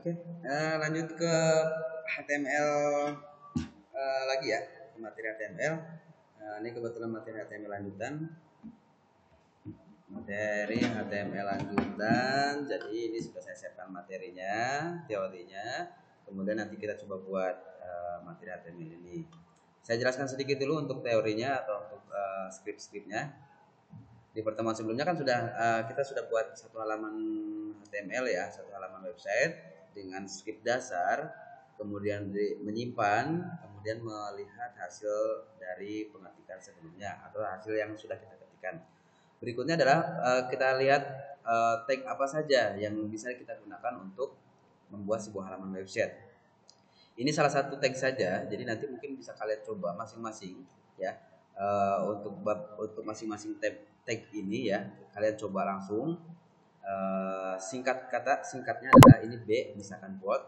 Oke, lanjut ke HTML lagi ya, materi HTML. Ini kebetulan materi HTML lanjutan. Materi HTML lanjutan. Jadi ini sudah saya siapkan materinya, teorinya. Kemudian nanti kita coba buat materi HTML ini. Saya jelaskan sedikit dulu untuk teorinya atau untuk skrip-skripnya. Di pertemuan sebelumnya kan kita sudah buat satu halaman HTML ya, satu halaman website dengan skrip dasar, kemudian menyimpan, kemudian melihat hasil dari pengetikan sebelumnya atau hasil yang sudah kita ketikkan. Berikutnya adalah kita lihat tag apa saja yang bisa kita gunakan untuk membuat sebuah halaman website. Ini salah satu tag saja, jadi nanti mungkin bisa kalian coba masing-masing ya. Untuk masing-masing tag ini ya, kalian coba langsung. Singkatnya adalah ini B, misalkan bold.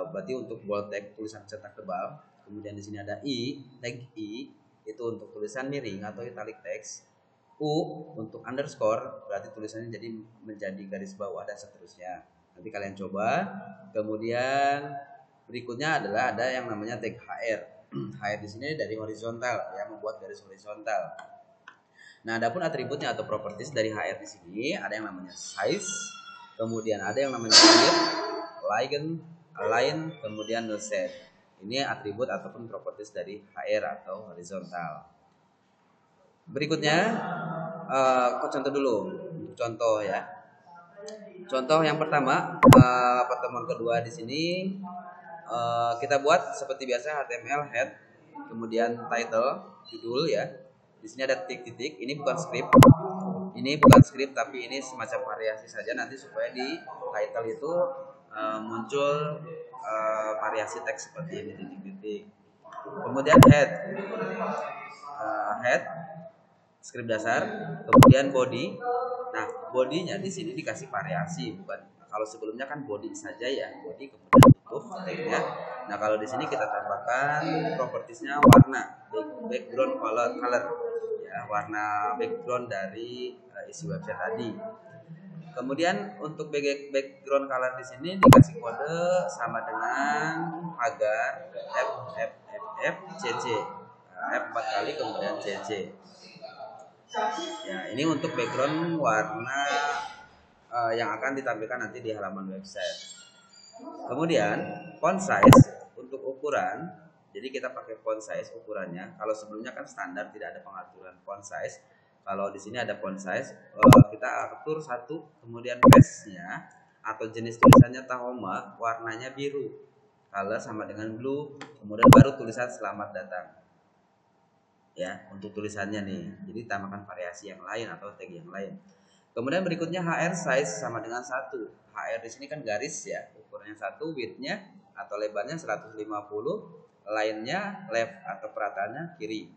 Berarti untuk bold tag tulisan cetak tebal. Kemudian di sini ada I, tag I itu untuk tulisan miring atau italic text. U untuk underscore, berarti tulisannya jadi menjadi garis bawah dan seterusnya. Nanti kalian coba. Kemudian berikutnya adalah ada yang namanya tag HR. HR di sini dari horizontal, ya, membuat garis horizontal. Nah, adapun atributnya atau properties dari HR di sini ada yang namanya size, kemudian ada yang namanya width, align, kemudian no set. Ini atribut ataupun properties dari HR atau horizontal. Berikutnya, contoh dulu, contoh ya. Contoh yang pertama, pertemuan kedua di sini kita buat seperti biasa HTML head, kemudian title, judul ya. Di sini ada titik-titik. Ini bukan skrip. Ini bukan skrip, tapi ini semacam variasi saja nanti supaya di title itu muncul variasi teks seperti ini titik-titik. Kemudian head skrip dasar, kemudian body. Nah, bodinya di sini dikasih variasi, bukan kalau sebelumnya kan body saja ya, body kemudian tutup tagnya. Nah, kalau di sini kita tambahkan propertiesnya warna, background color ya, warna background dari isi website tadi. Kemudian untuk background color di sini dikasih kode sama dengan pagar F CC, F 4 kali kemudian CC. Ya, ini untuk background warna yang akan ditampilkan nanti di halaman website. Kemudian font size untuk ukuran, jadi kita pakai font size ukurannya. Kalau sebelumnya kan standar tidak ada pengaturan font size. Kalau di sini ada font size, kita atur satu, kemudian base-nya atau jenis tulisannya Tahoma, warnanya biru, color sama dengan blue, kemudian baru tulisan selamat datang. Ya, untuk tulisannya nih. Jadi tambahkan variasi yang lain atau tag yang lain. Kemudian berikutnya HR size sama dengan 1. HR di sini kan garis ya, ukurannya 1, width-nya atau lebarnya 150, line-nya left atau perataannya kiri.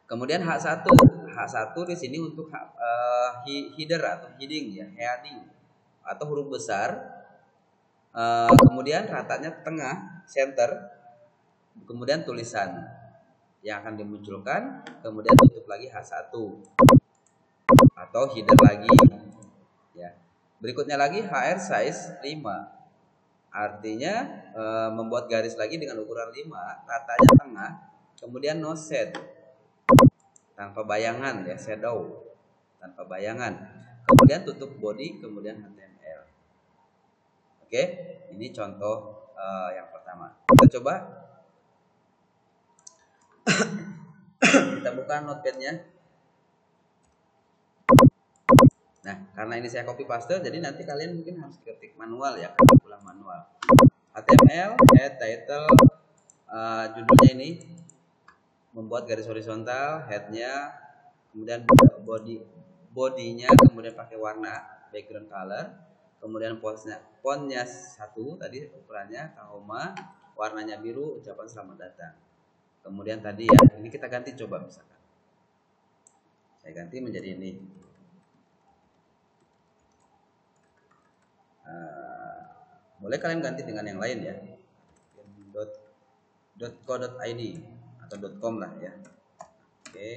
Kemudian H1 di sini untuk header atau heading ya, heading atau huruf besar. Kemudian ratanya tengah, center. Kemudian tulisan yang akan dimunculkan, kemudian tutup lagi H1 atau header lagi ya. Berikutnya lagi HR size 5, artinya membuat garis lagi dengan ukuran 5, ratanya tengah, kemudian no set, tanpa bayangan ya, shadow tanpa bayangan, kemudian tutup body, kemudian HTML. Oke, ini contoh yang pertama. Kita coba. Kita buka notepad-nya. Nah, karena ini saya copy paste, jadi nanti kalian mungkin harus ketik manual ya, ulang manual. HTML, head, title, judulnya ini membuat garis horizontal, headnya, kemudian bodinya, kemudian pakai warna background color, kemudian fontnya 1 tadi ukurannya Tahoma, warnanya biru, ucapan selamat datang. Kemudian tadi ya, ini kita ganti coba misalkan. Saya ganti menjadi ini. Boleh kalian ganti dengan yang lain ya. .co.id atau .com lah ya. Oke.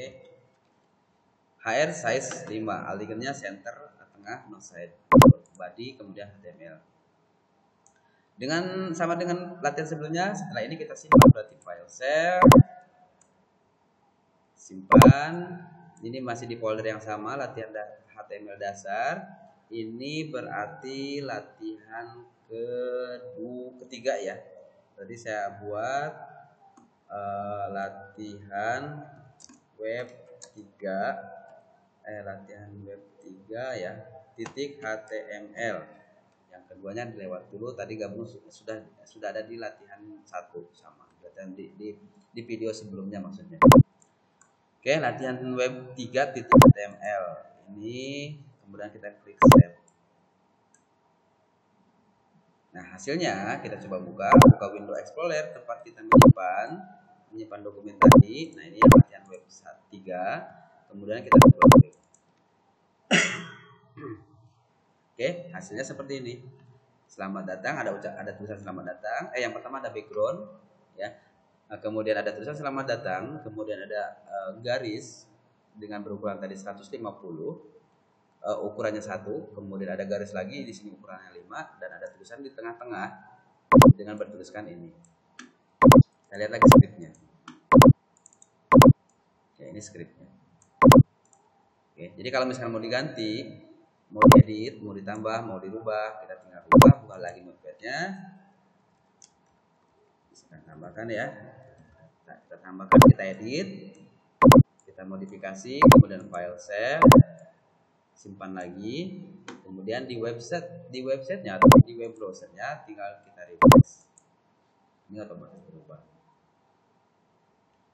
HR size 5, alignnya center, tengah, no side, body, kemudian HTML. Sama dengan latihan sebelumnya. Setelah ini kita simpan, berarti file save, simpan. Ini masih di folder yang sama, latihan HTML dasar. Ini berarti latihan ketiga ya. Berarti saya buat latihan web 3 latihan web 3 ya, titik HTML. Yang keduanya dilewat dulu, tadi gabung sudah ada di latihan 1 sama latihan di video sebelumnya maksudnya. Oke, latihan web 3 titik HTML ini, kemudian kita klik save. Nah, hasilnya kita coba buka Windows Explorer tempat kita menyimpan dokumen tadi. Nah, ini latihan web 3. Kemudian kita coba klik. Oke, hasilnya seperti ini. Selamat datang, ada tulisan selamat datang. Yang pertama ada background ya. Nah, kemudian ada tulisan selamat datang, kemudian ada garis dengan berukuran tadi 150, ukurannya 1, kemudian ada garis lagi di sini ukurannya 5, dan ada tulisan di tengah-tengah dengan bertuliskan ini. Kita lihat lagi skripnya. Oke, ini skripnya. Oke, jadi kalau misalkan mau diganti, mau diedit, mau ditambah, mau dirubah, kita tinggal buka lagi notepadnya. Kita tambahkan ya. Nah, kita tambahkan, kita edit, kita modifikasi, kemudian file save, simpan lagi, kemudian di websitenya atau di web browsernya tinggal kita refresh. Ini otomatis berubah.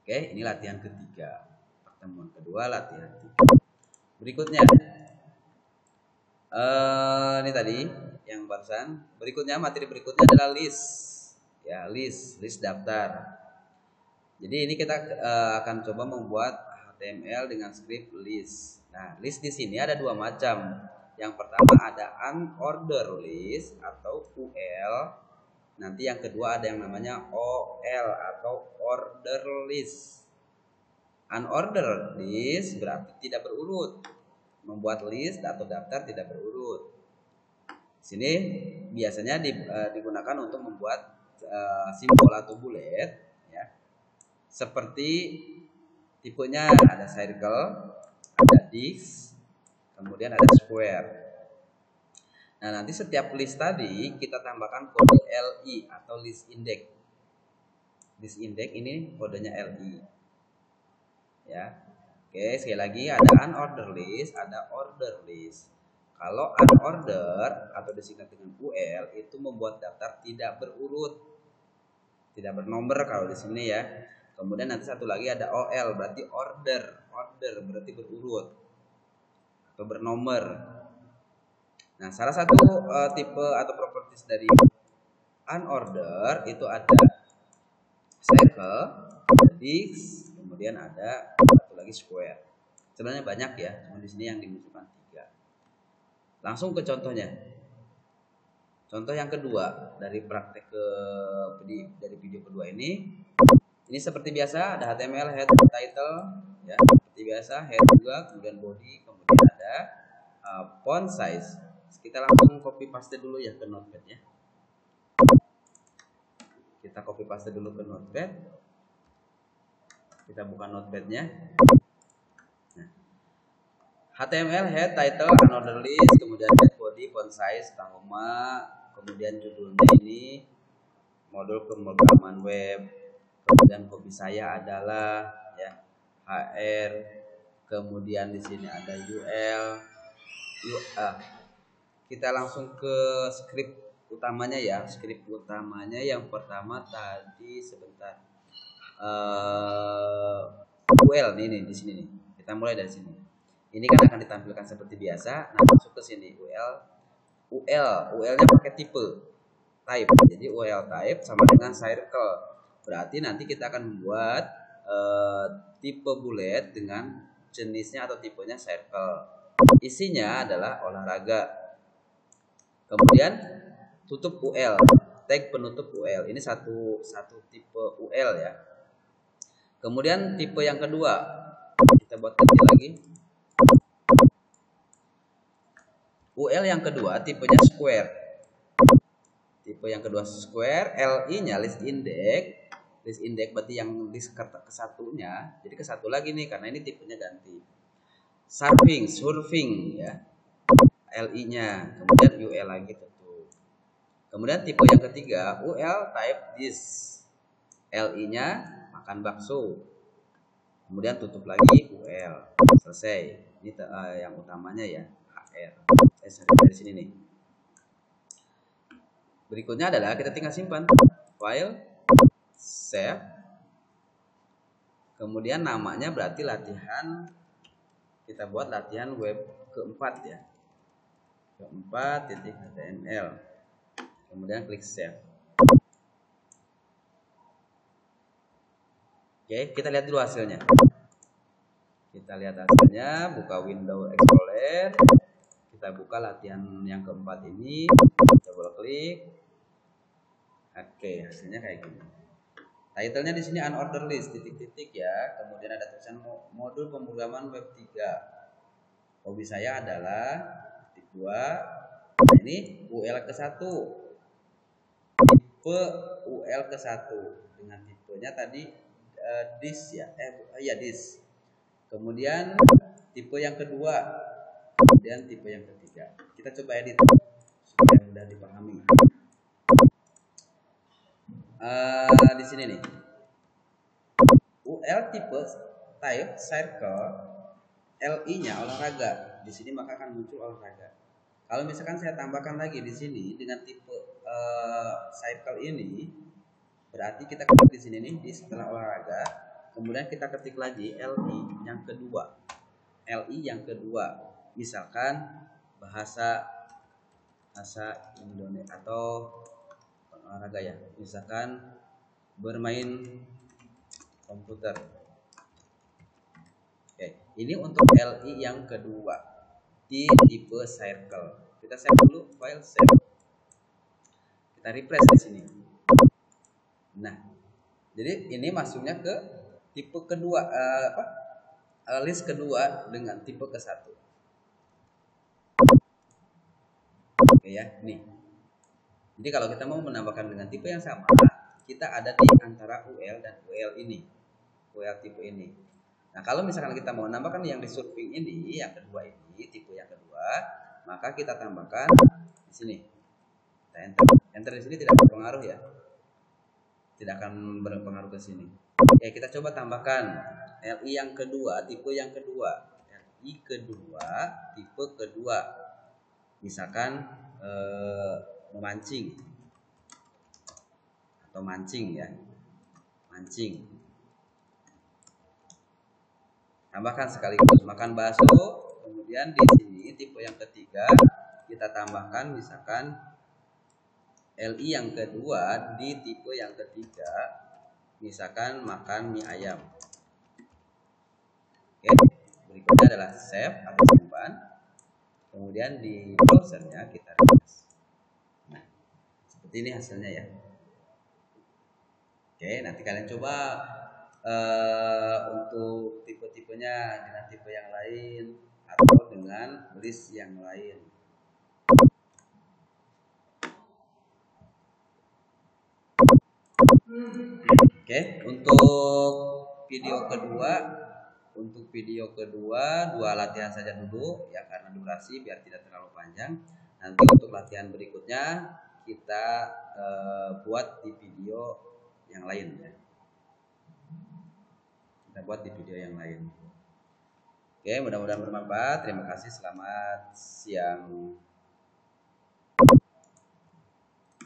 Oke, ini latihan ketiga, pertemuan kedua latihan 3. Berikutnya, ini tadi yang barusan. Berikutnya, materi berikutnya adalah list, ya, list daftar. Jadi ini kita akan coba membuat HTML dengan script list. Nah, list di sini ada dua macam. Yang pertama ada unordered list atau UL. Nanti yang kedua ada yang namanya OL atau order list. Unordered list berarti tidak berurut. Membuat list atau daftar tidak berurut. Sini biasanya digunakan untuk membuat simbol atau bullet. Seperti tipenya ada circle, ada disc, kemudian ada square. Nah, nanti setiap list tadi kita tambahkan kode LI atau list index. List index ini kodenya LI. Ya. Oke, sekali lagi ada unordered list, ada order list. Kalau unordered atau disingkat dengan UL itu membuat daftar tidak berurut. Tidak bernomor kalau di sini ya. Kemudian nanti satu lagi ada OL berarti order berarti berurut atau bernomor. Nah, salah satu tipe atau properties dari unorder itu ada circle, disc, kemudian ada satu lagi square. Sebenarnya banyak ya, cuma di sini yang dimunculkan 3. Langsung ke contohnya. Contoh yang kedua dari praktek dari video kedua ini. Ini seperti biasa ada HTML head title ya, seperti biasa head juga, kemudian body, kemudian ada font size. Kita langsung copy paste dulu ya ke notepad ya. Kita copy paste dulu ke notepad. Kita buka notepadnya. Nah, HTML head title unordered list, kemudian head body font size koma, kemudian judulnya ini modul pemrograman web. Kemudian hobi saya adalah ya HR, kemudian di sini ada UL. Kita langsung ke script utamanya ya. Script utamanya yang pertama tadi sebentar. UL nih di sini nih. Kita mulai dari sini. Ini kan akan ditampilkan seperti biasa. Nah, masuk ke sini UL-nya pakai tipe type. Jadi UL type sama dengan circle. Berarti nanti kita akan membuat tipe bullet dengan jenisnya atau tipenya circle. Isinya adalah olahraga. Kemudian tutup UL, tag penutup UL. Ini satu tipe UL ya. Kemudian tipe yang kedua, kita buat lagi. UL yang kedua tipenya square. Tipe yang kedua square, LI-nya list index. List index berarti yang list ke-1-nya. Jadi ke-1 lagi nih karena ini tipenya ganti. Surfing ya. LI-nya, kemudian UL lagi tentu. Kemudian tipe yang ketiga, UL type this. LI-nya makan bakso. Kemudian tutup lagi UL. Selesai. Ini yang utamanya ya, HR. Dari sini nih. Berikutnya adalah kita tinggal simpan. File, save. Kemudian namanya berarti latihan. Kita buat latihan web keempat ya. Keempat.html. Kemudian klik save. Oke, kita lihat dulu hasilnya. Kita lihat hasilnya, buka Windows Explorer. Kita buka latihan yang keempat ini. Coba klik. Oke, hasilnya kayak gini. Title-nya di sini unordered list titik-titik ya. Kemudian ada tulisan modul pemrograman web 3. Hobi saya adalah titik 2. Ini UL ke-1. Tipe UL ke-1 dengan tipenya tadi this ya. This. Kemudian tipe yang kedua. Kemudian tipe yang ketiga. Kita coba edit supaya mudah dipahami. Di sini nih. UL tipe type circle, LI-nya olahraga. Di sini maka akan muncul olahraga. Kalau misalkan saya tambahkan lagi di sini dengan tipe circle ini, berarti kita klik di sini nih di setelah olahraga, kemudian kita ketik lagi LI yang kedua. LI yang kedua, misalkan bahasa Indonesia atau olahraga ya, misalkan bermain komputer. Oke, ini untuk LI yang kedua di tipe circle. Kita save dulu, file save. Kita refresh di sini. Nah, jadi ini masuknya ke tipe kedua, list kedua dengan tipe ke-1. Oke ya, nih. Jadi kalau kita mau menambahkan dengan tipe yang sama, kita ada di antara UL dan UL ini, UL tipe ini. Nah, kalau misalkan kita mau menambahkan yang di surfing ini, yang kedua ini, tipe yang kedua, maka kita tambahkan di sini. Kita enter. Enter di sini tidak berpengaruh ya, tidak akan berpengaruh ke sini. Oke, kita coba tambahkan LI yang kedua, tipe yang kedua, LI kedua, tipe kedua. Misalkan memancing atau mancing ya, mancing. Tambahkan sekaligus makan bakso. Kemudian di sini tipe yang ketiga kita tambahkan misalkan LI yang kedua di tipe yang ketiga, misalkan makan mie ayam. Oke, berikutnya adalah save atau simpan. Kemudian di browsernya kita refresh. Nah, seperti ini hasilnya ya. Oke, nanti kalian coba untuk tipe-tipenya dengan tipe yang lain atau dengan list yang lain. Oke, untuk video kedua dua latihan saja dulu ya karena durasi biar tidak terlalu panjang. Nanti untuk latihan berikutnya kita buat di video yang lain ya. Kita buat di video yang lain. Oke, mudah-mudahan bermanfaat. Terima kasih. Selamat siang.